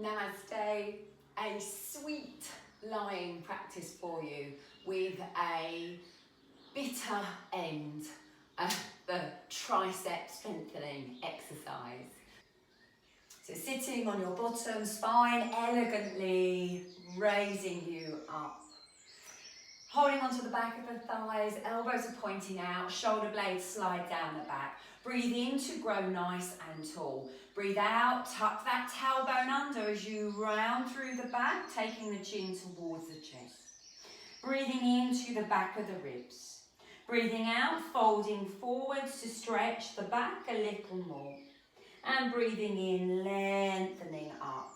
Namaste, a sweet lying practice for you with a bitter end, the tricep strengthening exercise. So sitting on your bottom, spine elegantly raising you up. Holding onto the back of the thighs, elbows are pointing out, shoulder blades slide down the back. Breathe in to grow nice and tall. Breathe out, tuck that tailbone under as you round through the back, taking the chin towards the chest. Breathing into the back of the ribs. Breathing out, folding forwards to stretch the back a little more. And breathing in, lengthening up.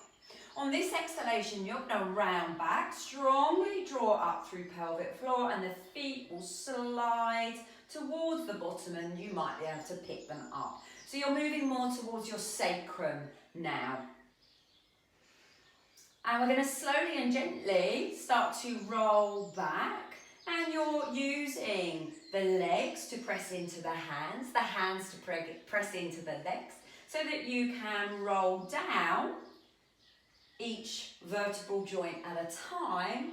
On this exhalation, you're going to round back, strongly draw up through pelvic floor, and the feet will slide towards the bottom and you might be able to pick them up. So you're moving more towards your sacrum now. And we're going to slowly and gently start to roll back, and you're using the legs to press into the hands to press into the legs, so that you can roll down each vertebral joint at a time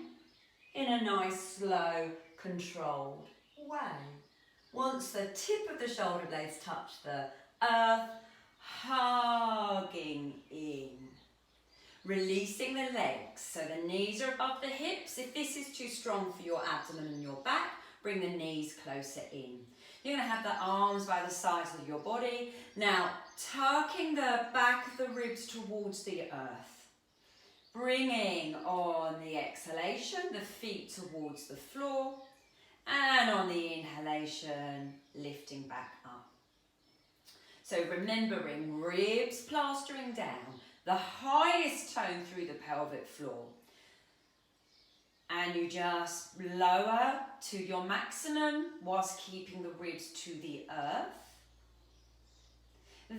in a nice, slow, controlled way. Once the tip of the shoulder blades touch the earth, hugging in. Releasing the legs, so the knees are above the hips. If this is too strong for your abdomen and your back, bring the knees closer in. You're going to have the arms by the sides of your body. Now, tucking the back of the ribs towards the earth. Bringing on the exhalation, the feet towards the floor. And on the inhalation, lifting back up. So remembering ribs plastering down, the highest tone through the pelvic floor. And you just lower to your maximum whilst keeping the ribs to the earth.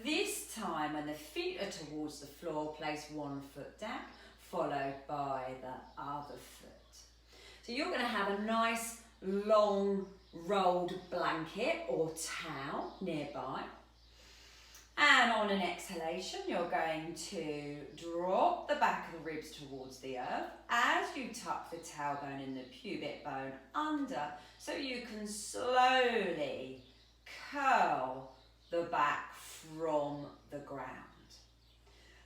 This time, when the feet are towards the floor, place one foot down, followed by the other foot. So you're going to have a nice long rolled blanket or towel nearby. And on an exhalation, you're going to drop the back of the ribs towards the earth as you tuck the tailbone and the pubic bone under, so you can slowly curl the back from the ground.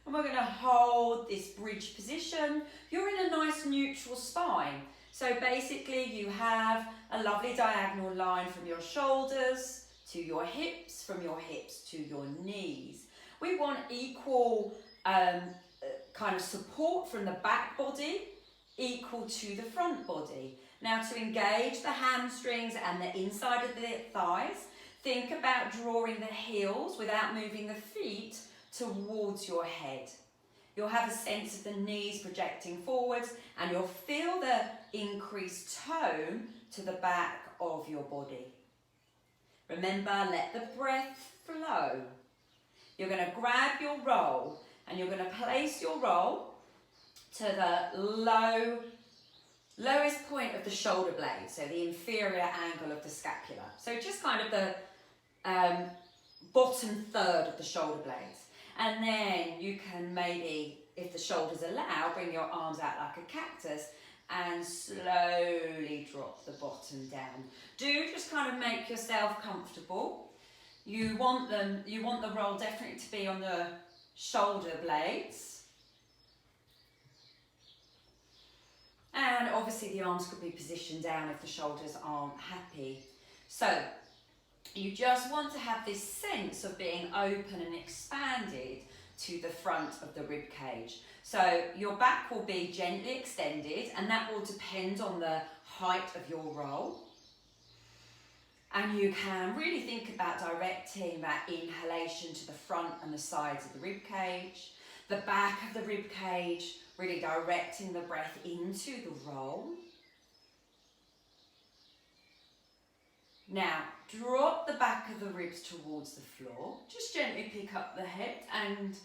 And we're going to hold this bridge position. You're in a nice neutral spine. So basically you have a lovely diagonal line from your shoulders to your hips, from your hips to your knees. We want equal kind of support from the back body, equal to the front body. Now, to engage the hamstrings and the inside of the thighs, think about drawing the heels without moving the feet towards your head. You'll have a sense of the knees projecting forwards, and you'll feel the increased tone to the back of your body. Remember, let the breath flow. You're going to grab your roll, and you're going to place your roll to the lowest point of the shoulder blade, so the inferior angle of the scapula. So just kind of the bottom third of the shoulder blades. And then you can maybe, if the shoulders allow, bring your arms out like a cactus and slowly drop the bottom down. Do just kind of make yourself comfortable. You want the roll definitely to be on the shoulder blades. And obviously the arms could be positioned down if the shoulders aren't happy. So you just want to have this sense of being open and expanded to the front of the rib cage. So your back will be gently extended, and that will depend on the height of your roll. And you can really think about directing that inhalation to the front and the sides of the rib cage, the back of the rib cage, really directing the breath into the roll. Now, drop the back of the ribs towards the floor. Just gently pick up the head and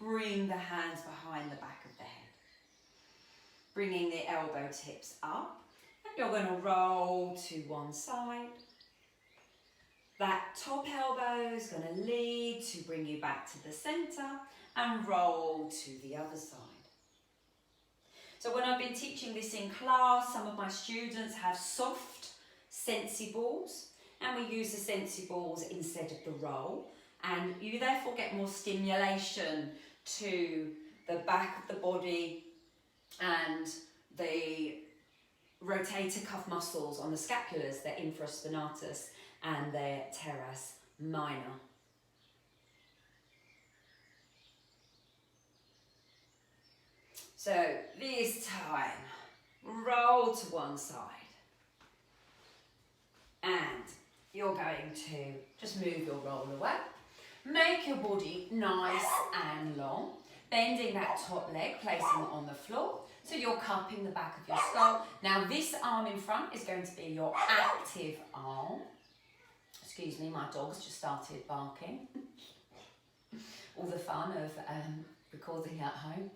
bring the hands behind the back of the head. Bringing the elbow tips up. And you're going to roll to one side. That top elbow is going to lead to bring you back to the center and roll to the other side. So when I've been teaching this in class, some of my students have soft sensi balls, and we use the sensi balls instead of the roll, and you therefore get more stimulation to the back of the body and the rotator cuff muscles on the scapulars, the infraspinatus and the teres minor. So this time, roll to one side, and you're going to just move your roll away. Make your body nice and long, bending that top leg, placing it on the floor, so you're cupping the back of your skull. Now this arm in front is going to be your active arm. Excuse me, my dog's just started barking. All the fun of recording at home.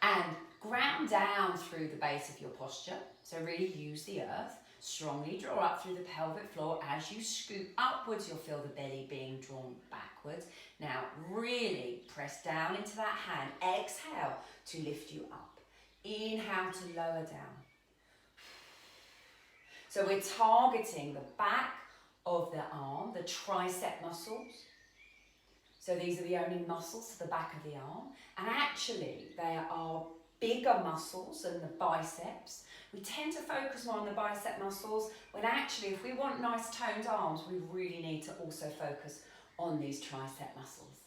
And ground down through the base of your posture. So really use the earth. Strongly draw up through the pelvic floor. As you scoop upwards, you'll feel the belly being drawn backwards. Now really press down into that hand. Exhale to lift you up. Inhale to lower down. So we're targeting the back of the arm, the tricep muscles. So these are the only muscles to the back of the arm. And actually, they are bigger muscles than the biceps. We tend to focus more on the bicep muscles, when actually, if we want nice toned arms, we really need to also focus on these tricep muscles.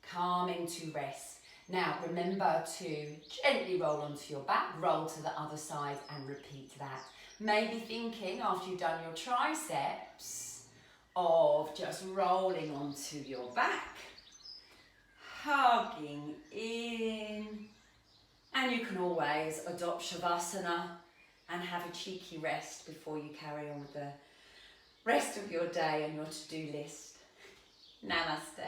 Calming to rest. Now, remember to gently roll onto your back, roll to the other side and repeat that. Maybe thinking after you've done your triceps, of just rolling onto your back, hugging in, and you can always adopt Shavasana and have a cheeky rest before you carry on with the rest of your day and your to-do list. Namaste.